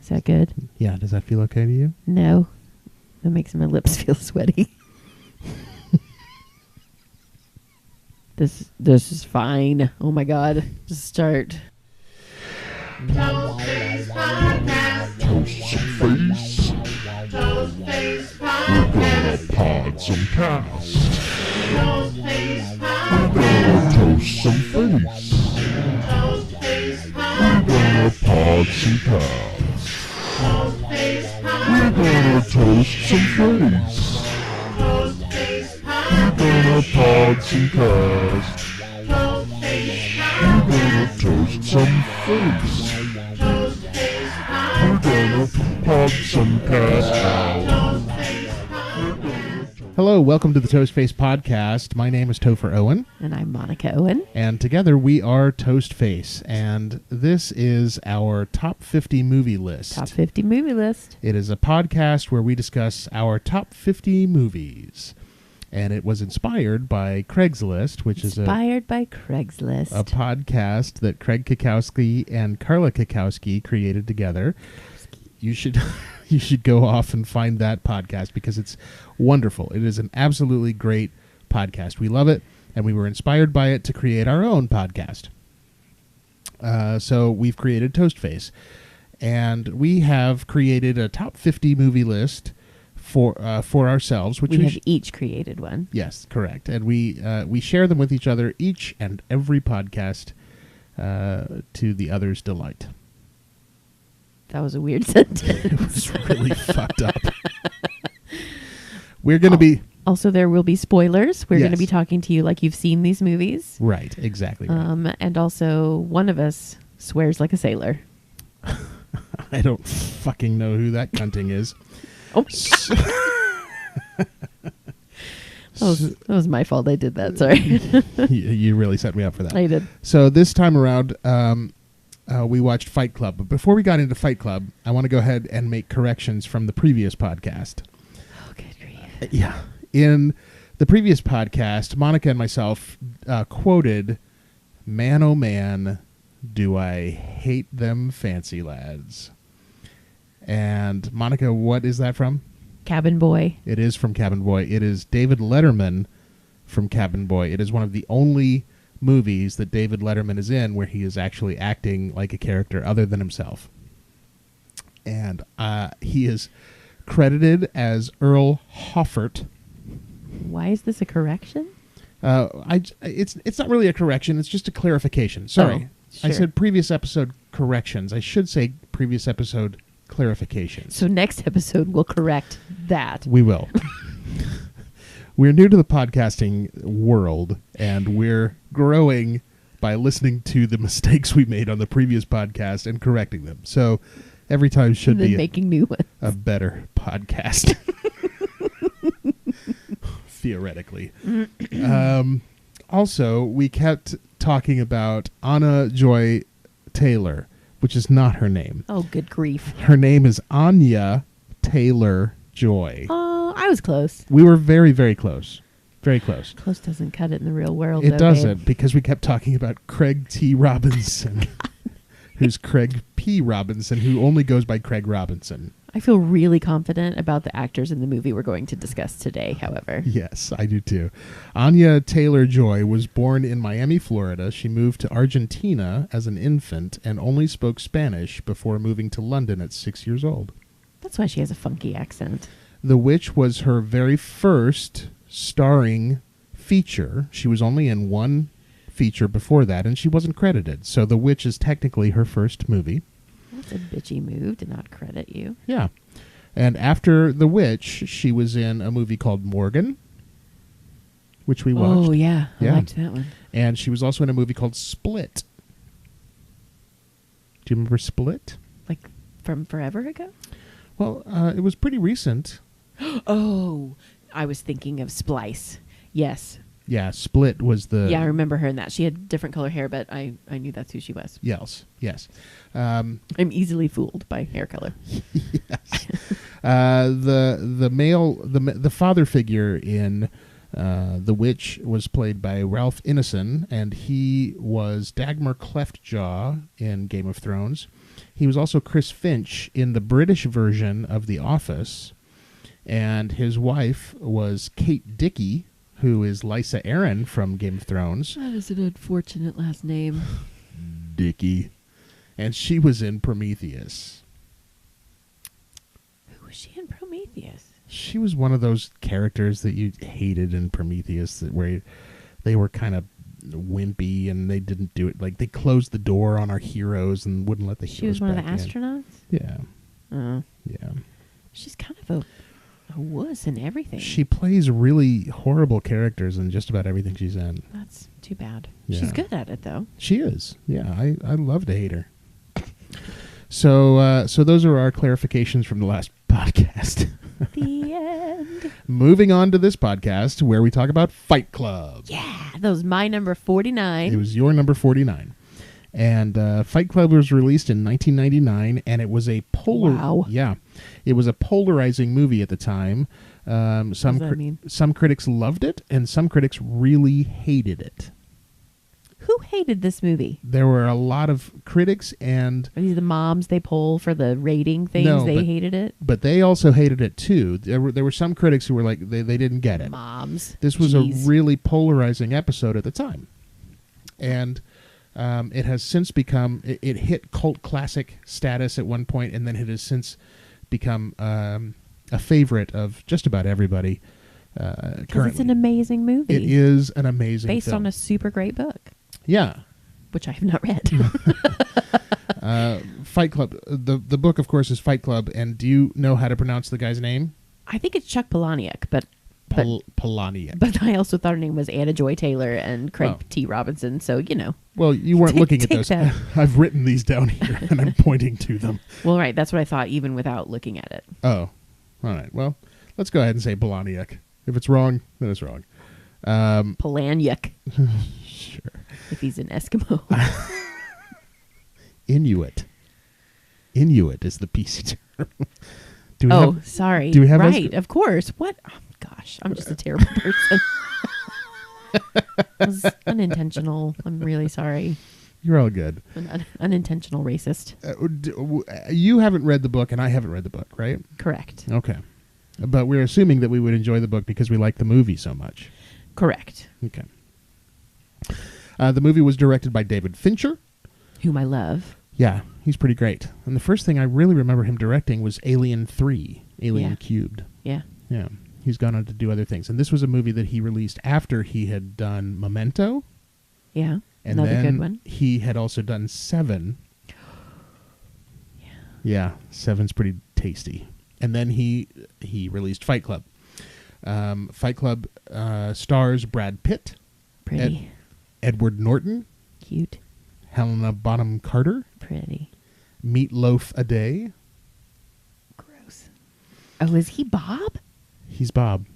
Is that good? Yeah, does that feel okay to you? No. That makes my lips feel sweaty. This is fine. Oh my god. Just start. Toastface Podcast. Toastface. Toastface We're gonna Podcast. pod some cast. Toastface We're gonna Podcast. toast some face. Toastface We're gonna Podcast. pod some cast. Toastface We're gonna Podcast. toast some face. Toastface We're gonna Podcast. pod some cast. Toastface We're gonna Podcast. toast some face. Toastface We're Podcast. gonna pod some cast out. Toastface Podcast. Hello, welcome to the Toastface Podcast. My name is Topher Owen, And I'm Monica Owen. and together we are Toastface, and this is our top 50 movie list. Top 50 movie list. It is a podcast where we discuss our top 50 movies, and it was inspired by Craigslist, which is Inspired by Craigslist. a podcast that Craig Kikowski and Carla Kikowski created together. You should you should go off and find that podcast because it's wonderful. It is an absolutely great podcast. We love it, and we were inspired by it to create our own podcast. So we've created Toastface, and we have created a top 50 movie list for ourselves, which we have each created one. Yes, correct. And we share them with each other, each and every podcast, to the other's delight. That was a weird sentence. It was really fucked up. We're going to be... Also, there will be spoilers. We're going to Yes. be talking to you like you've seen these movies. Right, exactly right. And also, one of us swears like a sailor. I don't fucking know who that cunting is. Oh, that was my fault. I did that. Sorry. You really set me up for that. I did. So this time around, we watched Fight Club. But before we got into Fight Club, I want to go ahead and make corrections from the previous podcast. Oh, good grief. Yeah. In the previous podcast, Monica and myself quoted, "Man, oh man, do I hate them fancy lads." And Monica, what is that from? Cabin Boy. It is from Cabin Boy. It is David Letterman from Cabin Boy. It is one of the only movies that David Letterman is in where he is actually acting like a character other than himself. And he is credited as Earl Hoffert. Why is this a correction? It's not really a correction. It's just a clarification. Sorry. Oh, I sure. said previous episode corrections. I should say previous episode clarifications. So next episode we'll correct that. We will. We're new to the podcasting world, and we're growing by listening to the mistakes we made on the previous podcast and correcting them. So every time should And then be making new ones. a better podcast. Theoretically. Also, we kept talking about Anna Joy Taylor, which is not her name. Oh, good grief. Her name is Anya Taylor Joy. Oh, I was close. We were very, very close. Very close. Close doesn't cut it in the real world. It though, doesn't, babe. because we kept talking about Craig T. Robinson, who's Craig P. Robinson, who only goes by Craig Robinson. I feel really confident about the actors in the movie we're going to discuss today, however. Yes, I do too. Anya Taylor-Joy was born in Miami, Florida. She moved to Argentina as an infant and only spoke Spanish before moving to London at 6 years old. That's why she has a funky accent. The Witch was her very first starring feature. She was only in one feature before that, and she wasn't credited. So The Witch is technically her first movie. That's a bitchy move to not credit you. Yeah. And after The Witch, she was in a movie called Morgan, which we watched. Oh, yeah. I Yeah. liked that one. And she was also in a movie called Split. Do you remember Split? Like from forever ago? Well, it was pretty recent. Oh, I was thinking of Splice. Yes. Yeah, Split was the... Yeah, I remember her in that. She had different color hair, but I knew that's who she was. Yes. I'm easily fooled by hair color. Yes. The father figure in The Witch was played by Ralph Ineson, and he was Dagmar Cleftjaw in Game of Thrones. He was also Chris Finch in the British version of The Office, and his wife was Kate Dickie, who is Lysa Arryn from Game of Thrones. That is an unfortunate last name. Dickie. And she was in Prometheus. Who was she in Prometheus? She was one of those characters that you hated in Prometheus, where they were kind of wimpy and they didn't do it. Like, they closed the door on our heroes and wouldn't let the She heroes was one of the back in. astronauts? Yeah. Oh. Yeah. She's kind of a wuss in everything. She plays really horrible characters in just about everything she's in. That's too bad. Yeah. She's good at it, though. She is. Yeah, I love to hate her. So those are our clarifications from the last podcast. The end. Moving on to this podcast where we talk about Fight Club. Yeah, that was my number 49. It was your number 49. And Fight Club was released in 1999, and it was a Wow. Yeah, it was a polarizing movie at the time. Some does that mean? some critics loved it, and some critics really hated it. Who hated this movie? There were a lot of critics, and Are these the moms they poll for the rating things? No, They but- hated it? but they also hated it too. There were some critics who were like they didn't get it. Moms. This was Jeez. a really polarizing episode at the time, and it has since become it hit cult classic status at one point, and then it has since become a favorite of just about everybody. Because Currently, it's an amazing movie. it is an amazing based film. on a super great book, yeah. which I have not read. Fight Club. The book, of course, is Fight Club. And do you know how to pronounce the guy's name? I think it's Chuck Palahniuk, but Polania. but I also thought her name was Anna Joy Taylor and Craig Oh. T. Robinson. So, you know. Well, you weren't Take- looking at take those. that. I've written these down here, and I'm pointing to them. Well, right. That's what I thought, even without looking at it. Oh, all right. Well, let's go ahead and say Polaniuk. If it's wrong, then it's wrong. Palahniuk, Sure. if he's an Eskimo. Inuit. Inuit is the PC term. Do we Oh, have- sorry. do we have right, Esk- of course. What? Oh, gosh, I'm just a terrible person. It was unintentional. I'm really sorry. You're all good. An unintentional racist. You haven't read the book, and I haven't read the book, right? Correct. Okay. But we're assuming that we would enjoy the book because we like the movie so much. Correct. Okay. The movie was directed by David Fincher. Whom I love. Yeah, he's pretty great. And the first thing I really remember him directing was Alien 3, Alien Yeah. Cubed. Yeah. Yeah. He's gone on to do other things. And this was a movie that he released after he had done Memento. Yeah. And Another then good one. he had also done Seven. Yeah. Yeah, Seven's pretty tasty. And then he released Fight Club. Fight Club stars Brad Pitt, Pretty. Edward Norton, Cute. Helena Bonham Carter, Pretty. Meatloaf a Day. Gross. Oh, is he Bob? He's Bob.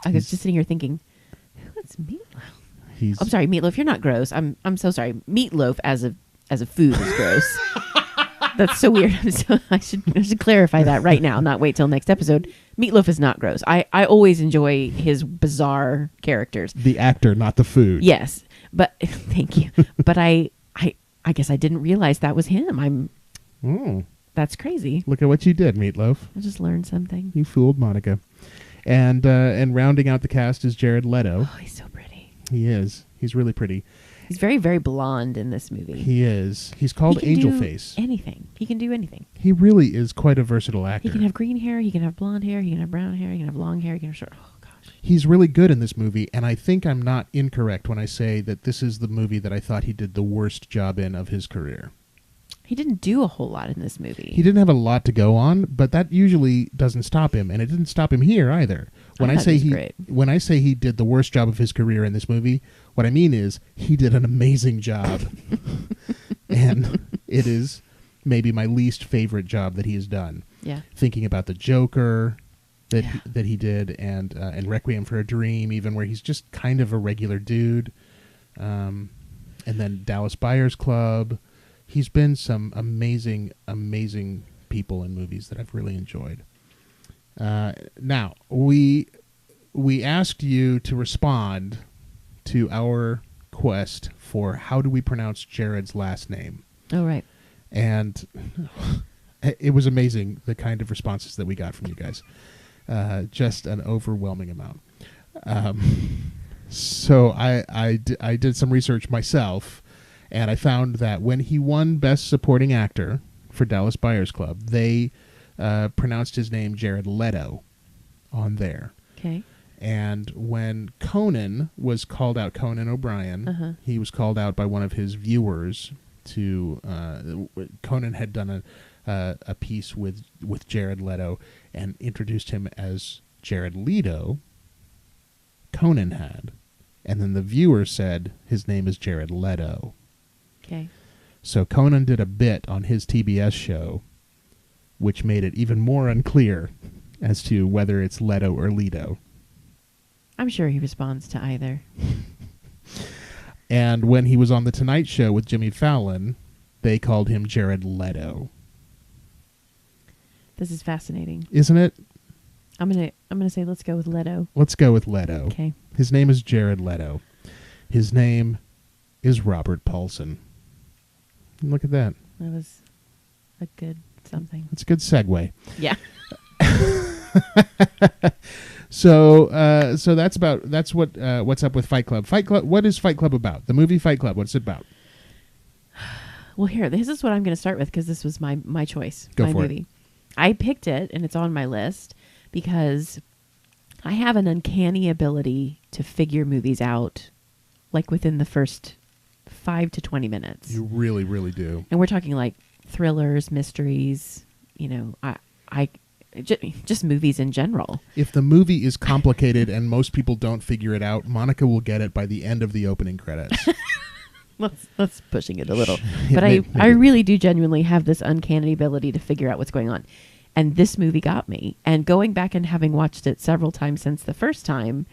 I was just sitting here thinking, what's Meatloaf? He's I'm sorry, Meatloaf. You're not gross. I'm so sorry. Meatloaf as a food is gross. That's so weird. I should clarify that right now, not wait till next episode. Meatloaf is not gross. I always enjoy his bizarre characters. the actor, not the food. Yes, but thank you. But I guess I didn't realize that was him. Oh, That's crazy. look at what you did, Meatloaf. I just learned something. You fooled Monica. And rounding out the cast is Jared Leto. Oh, he's so pretty. He is. He's really pretty. He's very, very blonde in this movie. He is. He's called He can Angel do Face. Anything. He can do anything. He really is quite a versatile actor. He can have green hair. He can have blonde hair. He can have brown hair. He can have long hair. He can have short. Oh gosh. He's really good in this movie, and I think I'm not incorrect when I say that this is the movie that I thought he did the worst job in of his career. He didn't do a whole lot in this movie. He didn't have a lot to go on, but that usually doesn't stop him, and it didn't stop him here either. When I I thought say he was great. when I say he did the worst job of his career in this movie, what I mean is he did an amazing job. And it is maybe my least favorite job that he has done. Yeah. Thinking about the Joker that Yeah. that he did, and Requiem for a Dream, even where he's just kind of a regular dude, and then Dallas Buyers Club. He's been some amazing, amazing people in movies that I've really enjoyed. Now we asked you to respond to our quest for how do we pronounce Jared's last name. Oh right. And it was amazing the kind of responses that we got from you guys. Just an overwhelming amount. So I did some research myself, and I found that when he won Best Supporting Actor for Dallas Buyers Club, they pronounced his name Jared Leto on there. Okay. And when Conan was called out, Conan O'Brien, he was called out by one of his viewers to Conan had done a piece with Jared Leto and introduced him as Jared Leto. Conan had, and then the viewer said his name is Jared Leto. Okay. So Conan did a bit on his TBS show, which made it even more unclear as to whether it's Leto or Leto. I'm sure he responds to either. And when he was on The Tonight Show with Jimmy Fallon, they called him Jared Leto. This is fascinating. Isn't it? I'm gonna say let's go with Leto. Let's go with Leto. Okay. His name is Jared Leto. His name is Robert Paulson. Look at that. That was a good something. That's a good segue. Yeah. So that's what's up with Fight Club. Fight Club. What is Fight Club about? The movie Fight Club. What's it about? Well, here, this is what I'm going to start with because this was my choice. Go my for movie. I picked it, and it's on my list because I have an uncanny ability to figure movies out, like within the first 5 to 20 minutes. You really, really do. And we're talking like thrillers, mysteries. You know, just movies in general. If the movie is complicated and most people don't figure it out, Monica will get it by the end of the opening credits. That's pushing it a little. Yeah, But maybe. I really do genuinely have this uncanny ability to figure out what's going on. And this movie got me. And going back and having watched it several times since the first time,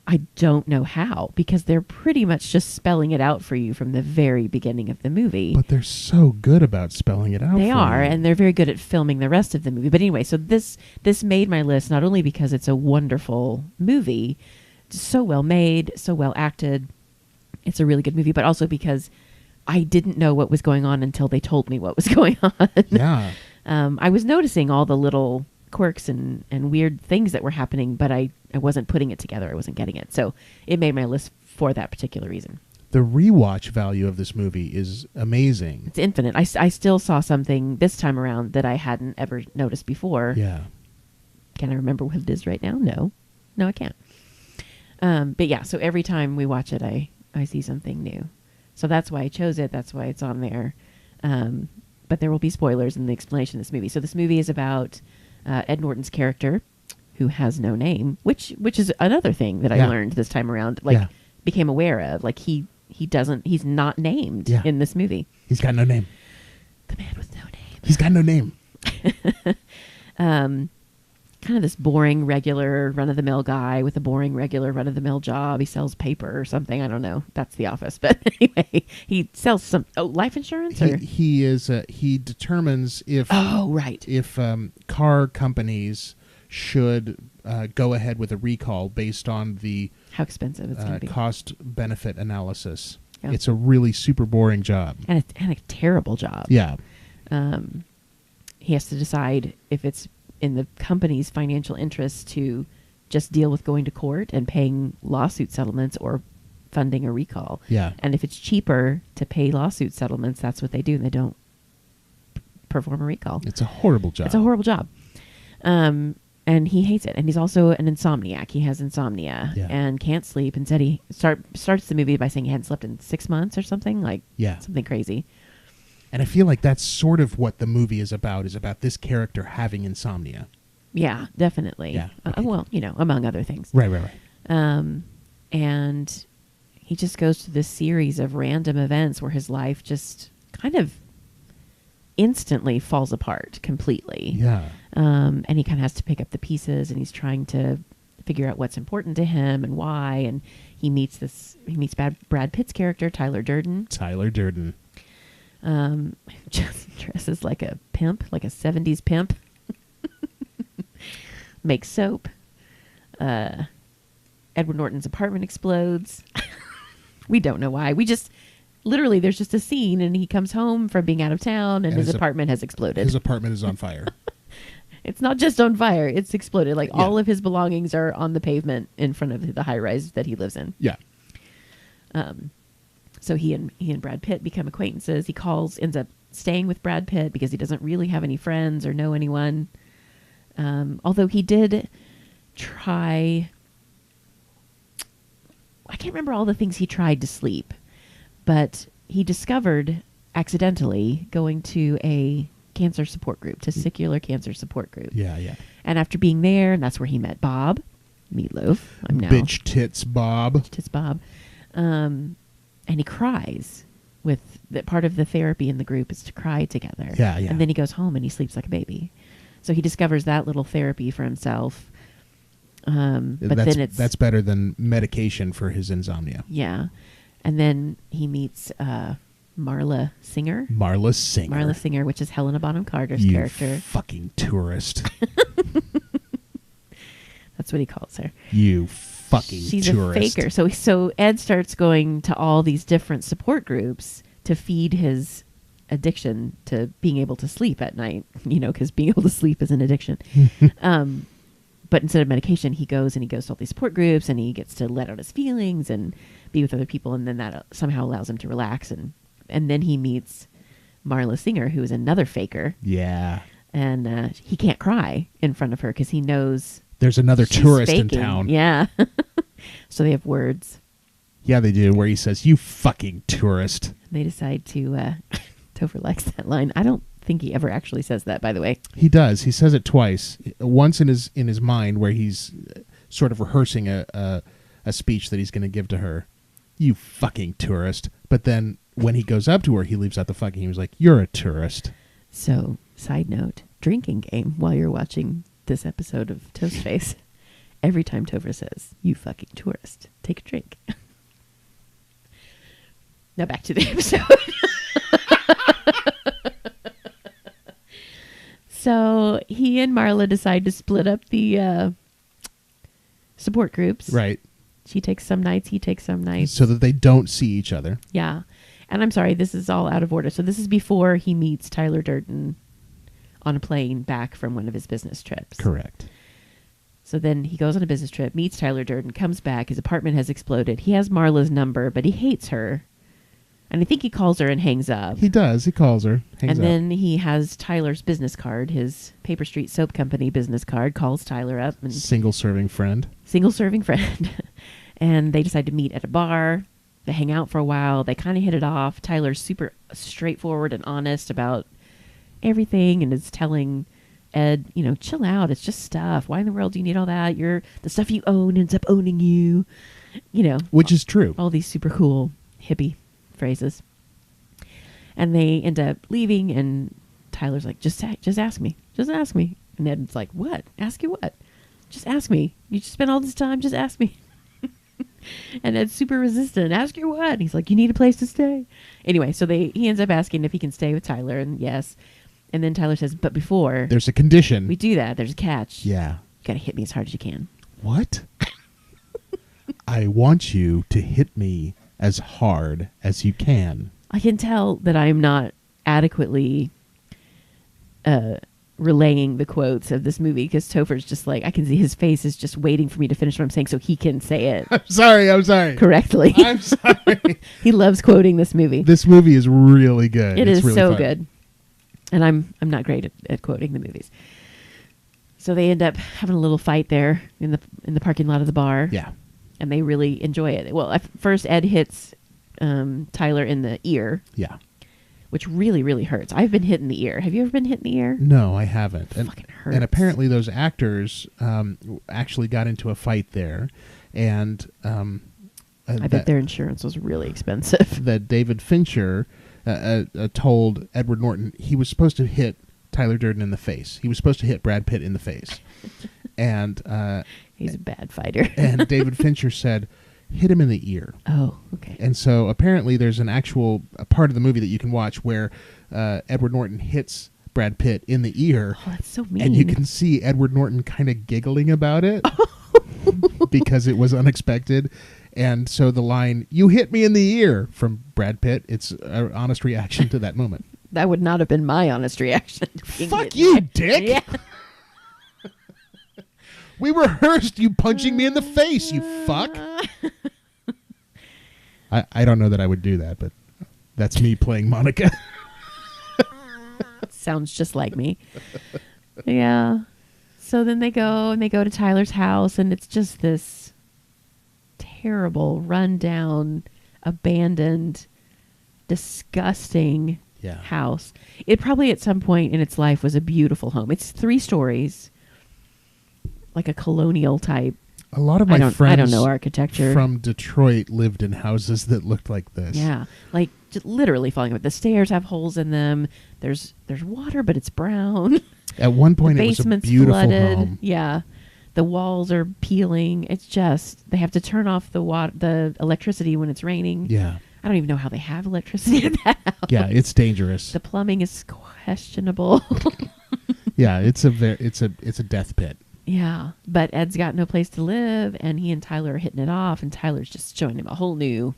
I don't know how, because they're pretty much just spelling it out for you from the very beginning of the movie. But they're so good about spelling it out. They for are, you. and they're very good at filming the rest of the movie. But anyway, so this made my list not only because it's a wonderful movie, so well made, so well acted. It's a really good movie, but also because I didn't know what was going on until they told me what was going on. Yeah. I was noticing all the little quirks and weird things that were happening, but I wasn't putting it together. I wasn't getting it. So it made my list for that particular reason. The rewatch value of this movie is amazing. It's infinite. I still saw something this time around that I hadn't ever noticed before. Yeah. Can I remember what it is right now? No, I can't. But yeah, so every time we watch it, I see something new. So that's why I chose it. That's why it's on there. But there will be spoilers in the explanation of this movie. So this movie is about Ed Norton's character, who has no name, which is another thing that I learned this time around. Became aware of. Like he's not named in this movie. He's got no name. The man with no name. He's got no name. Kind of this boring, regular, run-of-the-mill guy with a boring, regular, run-of-the-mill job. He sells paper or something. I don't know. That's The Office. But anyway, he sells some life insurance. He determines if if car companies should go ahead with a recall based on the how expensive it's going to be. Cost-benefit analysis. Yeah. It's a really super boring job. And a terrible job. Yeah. He has to decide if it's in the company's financial interest to just deal with going to court and paying lawsuit settlements or funding a recall. Yeah. And if it's cheaper to pay lawsuit settlements, that's what they do. And they don't perform a recall. It's a horrible job. It's a horrible job. And he hates it. And he's also an insomniac. He has insomnia and can't sleep. And said he starts the movie by saying he hadn't slept in 6 months or something, something crazy. And I feel like that's sort of what the movie is about this character having insomnia. Yeah, definitely. Yeah. Okay. Well, among other things. Right. And he just goes through this series of random events where his life just kind of instantly falls apart completely. Yeah. And he kind of has to pick up the pieces, and he's trying to figure out what's important to him and why. And he meets Brad Pitt's character, Tyler Durden. Just dresses like a pimp, like a 70s pimp. Makes soap. Edward Norton's apartment explodes. We don't know why. Literally, there's just a scene, and he comes home from being out of town, and his apartment has exploded. His apartment is on fire. It's not just on fire; it's exploded. Like Yeah. all of his belongings are on the pavement in front of the high rise that he lives in. Yeah. So he and Brad Pitt become acquaintances. He ends up staying with Brad Pitt because he doesn't really have any friends or know anyone. Although he did try, I can't remember all the things he tried to sleep, but he discovered accidentally going to a cancer support group, to secular cancer support group. Yeah, yeah. And after being there, and that's where he met Bob, Meatloaf. I'm now Bitch tits Bob. Tits Bob. And he cries with that part of the therapy in the group is to cry together. Yeah, yeah. And then he goes home and he sleeps like a baby. So he discovers that little therapy for himself. But then that's better than medication for his insomnia. Yeah. And then he meets Marla Singer. Marla Singer. Marla Singer, which is Helena Bonham Carter's You character. fucking tourist. That's what he calls her. You fucking She's tourist. a faker. So Ed starts going to all these different support groups to feed his addiction to being able to sleep at night, because being able to sleep is an addiction. But instead of medication, he goes to all these support groups and he gets to let out his feelings and be with other people. And then that somehow allows him to relax. And then he meets Marla Singer, who is another faker. Yeah. And he can't cry in front of her because he knows There's another she's tourist in faking. town. Yeah. So they have words. Yeah, they do, where he says, "You fucking tourist." They decide to Topher likes that line. I don't think he ever actually says that, by the way. He does. He says it twice. Once in his mind, where he's sort of rehearsing a speech that he's going to give to her. You fucking tourist. But then when he goes up to her, he leaves out the fucking. He was like, "You're a tourist." So, side note, drinking game while you're watching this episode of Toastface. Every time Topher says, "You fucking tourist," take a drink. Now back to the episode. So he and Marla decide to split up the support groups. Right. She takes some nights, he takes some nights. So that they don't see each other. Yeah. And I'm sorry, this is all out of order. So this is before he meets Tyler Durden on a plane back from one of his business trips. Correct. So then he goes on a business trip, meets Tyler Durden, comes back. His apartment has exploded. He has Marla's number, but he hates her. And I think he calls her and hangs up. He does. He calls her. Hangs And up. then he has Tyler's business card, his Paper Street Soap Company business card, calls Tyler up. And Single serving friend. single serving friend. And they decide to meet at a bar. They hang out for a while. They kind of hit it off. Tyler's super straightforward and honest about everything and is telling Ed, chill out. It's just stuff. Why in the world do you need all that? The stuff you own ends up owning you. Which is true. All these super cool hippie phrases. And they end up leaving, and Tyler's like, just ask me. Just ask me. And Ed's like, what? Ask you what? Just ask me. You just spent all this time. Just ask me. And Ed's super resistant. Ask you what? And he's like, you need a place to stay. Anyway, so he ends up asking if he can stay with Tyler, and yes. And then Tyler says, but before There's a condition. we do that, there's a catch. Yeah. You got to hit me as hard as you can. What? I want you to hit me as hard as you can. I can tell that I'm not adequately relaying the quotes of this movie because Topher's just like, I can see his face is just waiting for me to finish what I'm saying so he can say it I'm sorry. correctly. I'm sorry. He loves quoting this movie. This movie is really good. It It's is really so fun. good. And I'm not great at quoting the movies. So they end up having a little fight there in the parking lot of the bar. Yeah. And they really enjoy it. Well, at first Ed hits Tyler in the ear, Yeah. which really, really hurts. I've been hit in the ear. Have you ever been hit in the ear? No, I haven't. Fucking hurts. And apparently those actors actually got into a fight there. And I bet their insurance was really expensive. that David Fincher told Edward Norton he was supposed to hit Tyler Durden in the face. He was supposed to hit Brad Pitt in the face. And He's a bad fighter. and David Fincher said, hit him in the ear. Oh, okay. And so apparently there's an actual part of the movie that you can watch where Edward Norton hits Brad Pitt in the ear. Oh, that's so mean. And you can see Edward Norton kind of giggling about it because it was unexpected. And so the line, "You hit me in the ear," from Brad Pitt, it's an honest reaction to that moment. That would not have been my honest reaction. To being Fuck hit. you, dick! Yeah. We rehearsed you punching me in the face, you fuck. I don't know that I would do that, but that's me playing Monica. Sounds just like me. Yeah. So then they go to Tyler's house, and it's just this terrible, rundown, abandoned, disgusting house. It probably at some point in its life was a beautiful home. It's 3 stories, like a colonial type. A lot of my friends I don't know architecture from Detroit lived in houses that looked like this. Yeah, like just literally falling apart. The stairs have holes in them. There's water, but it's brown. At one point, The it was a basement's beautiful flooded. home. Yeah, the walls are peeling. It's just they have to turn off the electricity when it's raining. Yeah, I don't even know how they have electricity in that house. yeah, it's dangerous. The plumbing is questionable. Yeah, it's a death pit. Yeah, but Ed's got no place to live, and he and Tyler are hitting it off, and Tyler's just showing him a whole new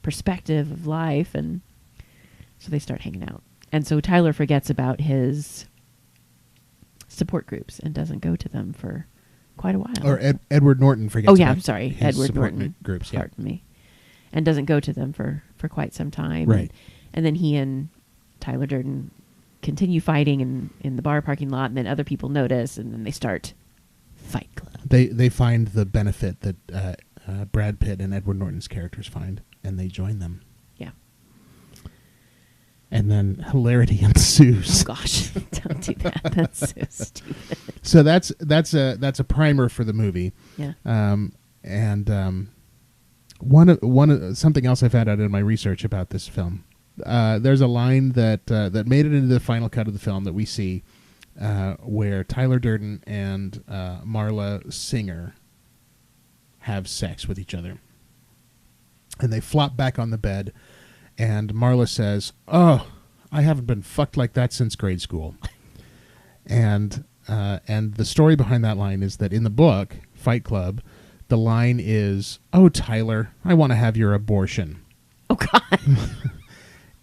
perspective of life, and so they start hanging out. And so Tyler forgets about his support groups and doesn't go to them for quite a while. Or Edward Norton forgets. Oh yeah, about I'm sorry, his Edward support Norton. groups. Yeah, Pardon me, and doesn't go to them for quite some time. Right. And then he and Tyler Durden continue fighting in the bar parking lot, and then other people notice, and then they start Fight Club. They find the benefit that Brad Pitt and Edward Norton's characters find, and they join them. Yeah. And then hilarity ensues. Oh gosh, don't do that. That's so stupid. So that's a primer for the movie. Yeah. Something else I found out in my research about this film. There's a line that made it into the final cut of the film that we see, where Tyler Durden and Marla Singer have sex with each other, and they flop back on the bed, and Marla says, "Oh, I haven't been fucked like that since grade school." And the story behind that line is that in the book Fight Club, the line is, "Oh, Tyler, I want to have your abortion." Oh God.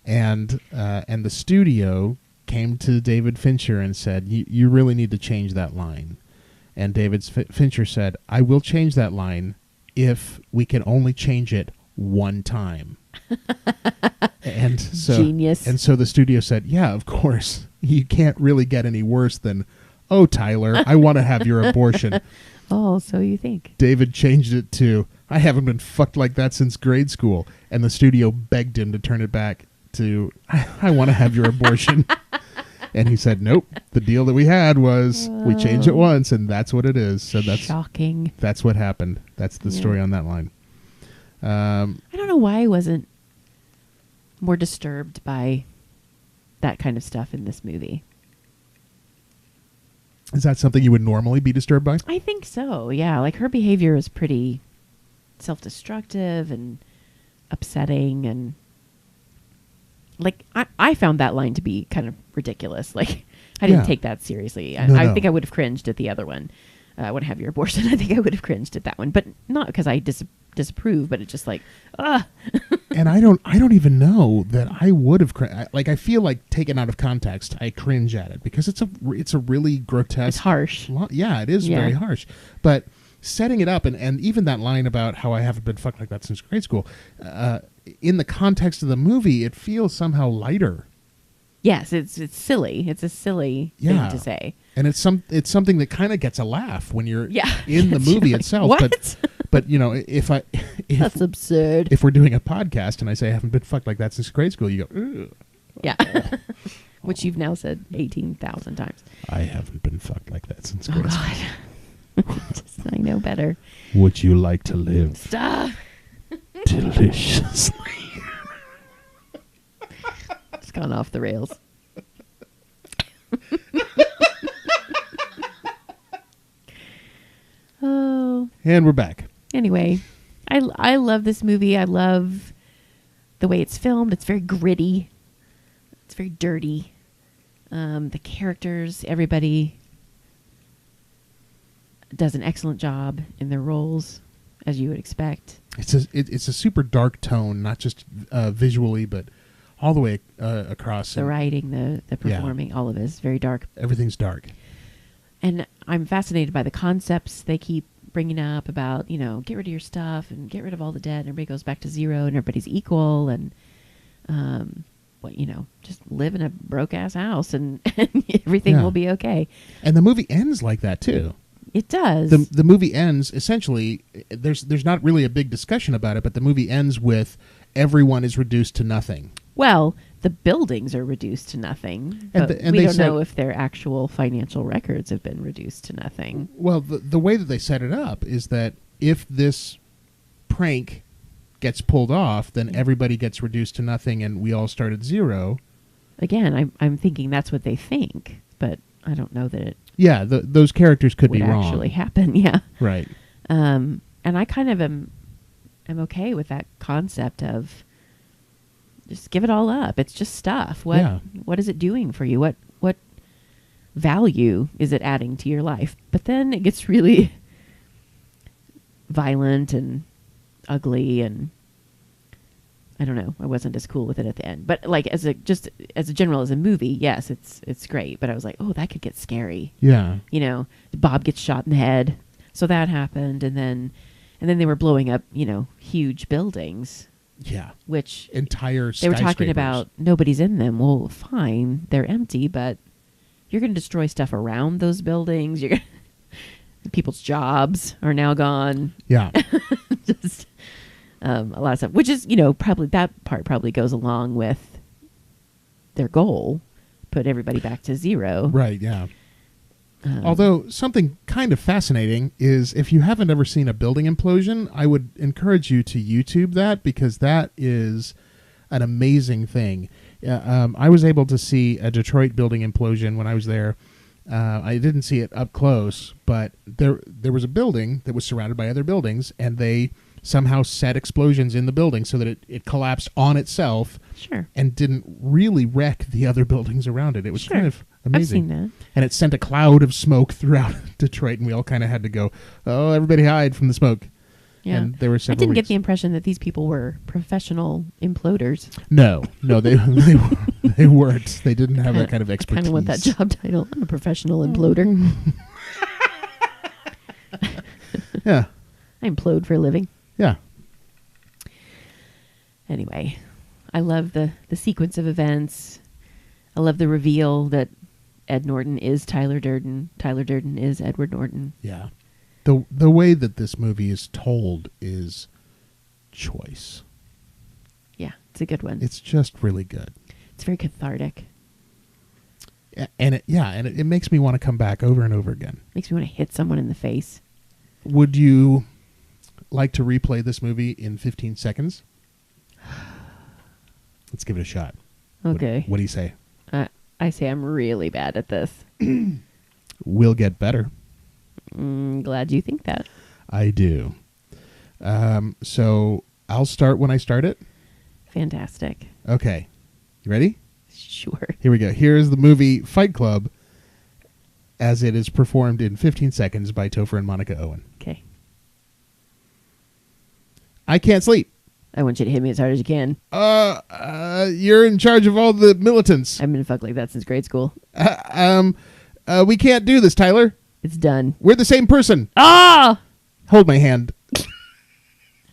And the studio came to David Fincher and said, "You really need to change that line." And David Fincher said, "I will change that line if we can only change it one time." And so, Genius. And so the studio said, "Yeah, of course. You can't really get any worse than, 'Oh, Tyler, I want to have your abortion.'" Oh, so you think? David changed it to, "I haven't been fucked like that since grade school." And the studio begged him to turn it back to, I want to have your abortion." And he said, "Nope. The deal that we had was we changed it once, and that's what it is." So that's shocking. That's what happened. That's the story on that line. I don't know why I wasn't more disturbed by that kind of stuff in this movie. Is that something you would normally be disturbed by? I think so, yeah. Like, her behavior is pretty self-destructive and upsetting, and like I found that line to be kind of ridiculous. Like, I didn't take that seriously. I think I would have cringed at the other one. I want to have your abortion. I think I would have cringed at that one, but not because I disapprove, but it's just like, And I don't even know that I would have like, I feel like, taken out of context, I cringe at it because it's a really grotesque. It's harsh. Yeah, it is very harsh. But setting it up, and even that line about how I haven't been fucked like that since grade school, in the context of the movie, it feels somehow lighter. Yes, it's silly. It's a silly thing to say. And it's something that kind of gets a laugh when you're in the It's movie like, itself. what? But you know, if that's absurd. If we're doing a podcast and I say I haven't been fucked like that since grade school, you go, ugh. Yeah. Which you've now said 18,000 times. I haven't been fucked like that since grade school. I know better. Would you like to live Stop. deliciously? It's gone off the rails. Oh. And we're back. Anyway, I love this movie. I love the way it's filmed. It's very gritty. It's very dirty. The characters, everybody does an excellent job in their roles, as you would expect. it's a super dark tone, not just visually, but all the way across. The writing, the performing, all of it is very dark. Everything's dark. And I'm fascinated by the concepts they keep bringing up about, get rid of your stuff and get rid of all the debt. And everybody goes back to zero and everybody's equal. And, just live in a broke ass house and everything will be okay. And the movie ends like that too. It does. The movie ends essentially. There's not really a big discussion about it, but the movie ends with everyone is reduced to nothing. Well, the buildings are reduced to nothing, but we don't know if their actual financial records have been reduced to nothing. Well, the way that they set it up is that if this prank gets pulled off, then everybody gets reduced to nothing, and we all start at zero. Again, I'm thinking that's what they think, but I don't know that it. Yeah, those characters could would be wrong. Actually happen, yeah. Right. And I kind of am okay with that concept of just give it all up. It's just stuff. What is it doing for you? What value is it adding to your life? But then it gets really violent and ugly, and I don't know. I wasn't as cool with it at the end. But like as a movie, yes, it's great. But I was like, oh, that could get scary. Yeah. Bob gets shot in the head. So that happened, and then they were blowing up, huge buildings. Yeah. Which entire they were talking about nobody's in them. Well, fine, they're empty, but you're going to destroy stuff around those buildings. People's jobs are now gone. Yeah. Just a lot of stuff, which is, probably that part probably goes along with their goal, put everybody back to zero. Right, yeah. Although something kind of fascinating is if you haven't ever seen a building implosion, I would encourage you to YouTube that, because that is an amazing thing. I was able to see a Detroit building implosion when I was there. I didn't see it up close, but there was a building that was surrounded by other buildings, and they somehow set explosions in the building so that it collapsed on itself. Sure. And didn't really wreck the other buildings around it. It was kind of amazing. I've seen that. And it sent a cloud of smoke throughout Detroit, and we all kind of had to go, oh, everybody hide from the smoke. Yeah. And there were several I didn't get weeks. the impression that these people were professional imploders. No, they weren't. They didn't have that kind of expertise. I kind of want that job title. I'm a professional imploder. Yeah. I implode for a living. Yeah. Anyway, I love the sequence of events. I love the reveal that Ed Norton is Tyler Durden. Tyler Durden is Edward Norton. Yeah. The way that this movie is told is choice. Yeah, it's a good one. It's just really good. It's very cathartic. And it makes me want to come back over and over again. Makes me want to hit someone in the face. Would you like to replay this movie in 15 seconds? Let's give it a shot. Okay. What do you say? I say I'm really bad at this. We'll get better. Glad you think that. I do. So I'll start when I start it. Fantastic. Okay. You ready? Sure. Here we go. Here's the movie Fight Club as it is performed in 15 seconds by Topher and Monica Owen. Okay. I can't sleep. I want you to hit me as hard as you can. You're in charge of all the militants. I've been fucked like that since grade school. We can't do this, Tyler. It's done. We're the same person. Ah! Hold my hand.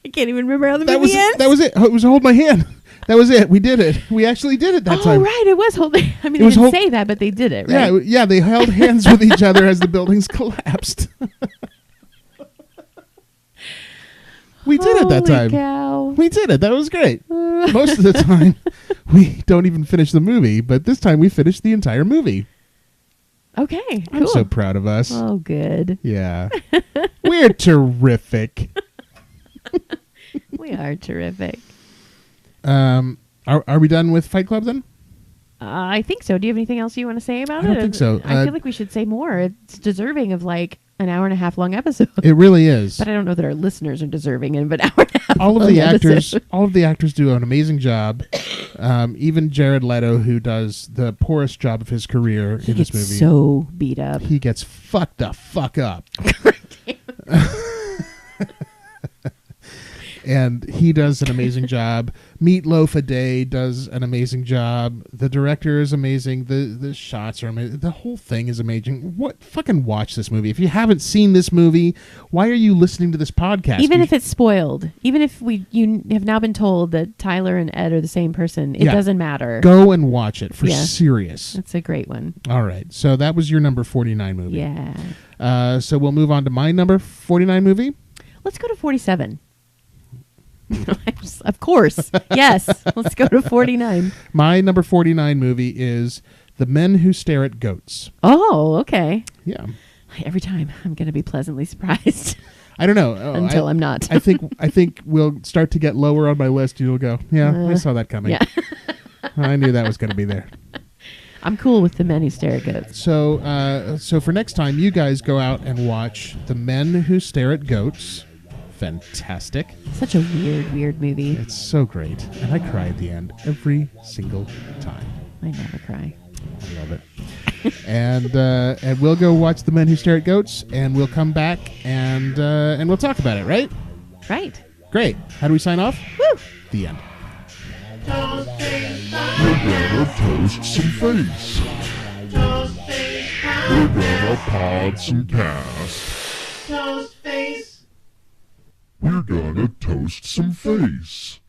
I can't even remember how the movie ends. That was it. It was hold my hand. That was it. We did it. We actually did it that time. Oh, right. It was holding. I mean, It they was didn't say that, but they did it, right? Yeah. They held hands with each other as the buildings collapsed. We did it that time. Holy cow. We did it. That was great. Most of the time, we don't even finish the movie, but this time we finished the entire movie. Okay, cool. I'm so proud of us. Oh, good. Yeah. We're terrific. We are terrific. Are we done with Fight Club then? I think so. Do you have anything else you want to say about it? I don't think so. I feel like we should say more. It's deserving of like an hour and a half long episode. It really is. But I don't know that our listeners are deserving of an hour and a half. all of long the actors, episode. all of the actors do an amazing job. Even Jared Leto, who does the poorest job of his career He in this gets movie, so beat up. he gets fucked the fuck up. and he does an amazing job. Meatloaf a Day does an amazing job. The director is amazing. The shots are amazing. The whole thing is amazing. Fucking watch this movie. If you haven't seen this movie, why are you listening to this podcast? Even if it's spoiled, even if you have now been told that Tyler and Ed are the same person, it doesn't matter. Go and watch it for serious. That's a great one. All right. So that was your number 49 movie. Yeah. So we'll move on to my number 49 movie. Let's go to 47. Of course. Yes. Let's go to 49. My number 49 movie is The Men Who Stare at Goats. Oh, okay. Yeah. Every time I'm going to be pleasantly surprised. I don't know. Until I'm not. I think we'll start to get lower on my list. You'll go, yeah, I saw that coming. Yeah. I knew that was going to be there. I'm cool with The Men Who Stare at Goats. So for next time, you guys go out and watch The Men Who Stare at Goats. Fantastic. Such a weird movie. It's so great. And I cry at the end every single time. I never cry. I love it. and we'll go watch The Men Who Stare at Goats, and we'll come back and we'll talk about it, right? Right. Great. How do we sign off? Woo! The end. Toastface We're time. gonna toast some face. Toastface We're time. gonna pod some cast. Toastface. We're gonna toast some face.